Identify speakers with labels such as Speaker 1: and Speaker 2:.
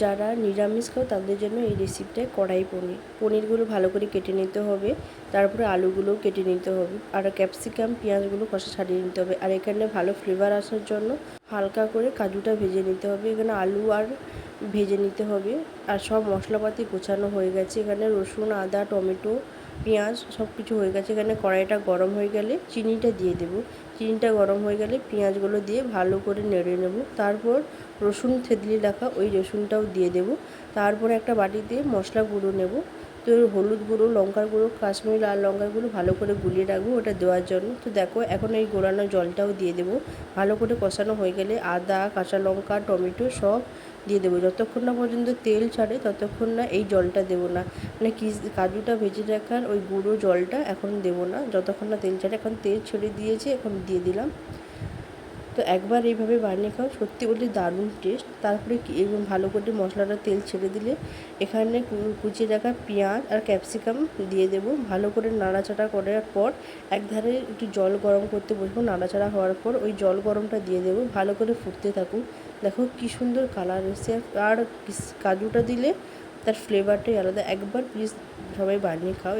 Speaker 1: যারা নিরামিষ খাও তাদের জন্য এই রেসিপিটায় কড়াই পনিরগুলো ভালো করে কেটে নিতে হবে। তারপরে আলুগুলোও কেটে নিতে হবে, আর ক্যাপসিকাম পেঁয়াজগুলো কষা ছাড়িয়ে নিতে হবে। আর এখানে ভালো ফ্লেভার আসার জন্য হালকা করে কাজুটা ভেজে নিতে হবে। এখানে আলু আর ভেজে নিতে হবে। আর সব মশলাপাতি গোছানো হয়ে গেছে। এখানে রসুন, আদা, টমেটো, পেঁয়াজ সব কিছু হয়ে গেছে। এখানে কড়াইটা গরম হয়ে গেলে চিনিটা দিয়ে দেবো। চিনিটা গরম হয়ে গেলে পেঁয়াজগুলো দিয়ে ভালো করে নেড়ে নেব। তারপর রসুন থেতলি রাখা ওই রসুনটাও দিয়ে দেব। তারপরে একটা বাটিতে মশলা গুঁড়ো নেব। তো হলুদ গুঁড়ো, লঙ্কার গুঁড়ো, কাশ্মীরি লাল লঙ্কার গুঁড়ো ভালো করে গুলিয়ে রাখবো ওটা দেওয়ার জন্য। তো দেখো এখন এই গোলানো জলটাও দিয়ে দেবো। ভালো করে কষানো হয়ে গেলে আদা, কাঁচা লঙ্কা, টমেটো সব দিয়ে দেবো। যতক্ষণ না পর্যন্ত তেল ছাড়ে ততক্ষণ না এই জলটা দেবো না, মানে কাজুটা ভেজে রাখার ওই গুঁড়ো জলটা এখন দেবো না যতক্ষণ না তেল ছাড়ে। এখন তেল ছেড়ে দিয়েছে, এখন দিয়ে দিলাম। তো একবার এইভাবে বানিয়ে খাও, সত্যি বলি দারুণ টেস্ট। তারপরে ভালো করে মশলাটা তেল ছেড়ে দিলে এখানে কুচিয়ে রাখা পেঁয়াজ আর ক্যাপসিকাম দিয়ে দেবো। ভালো করে নাড়াচাড়া করার পর একধারে একটু জল গরম করতে বসবো। নাড়াচাড়া হওয়ার পর ওই জল গরমটা দিয়ে দেবো। ভালো করে ফুটতে থাকুক। দেখো কী সুন্দর কালার এসেছে। আর কাজুটা দিলে তার ফ্লেভারটাই আলাদা। একবার প্লিজ সবাই বানিয়ে খাও।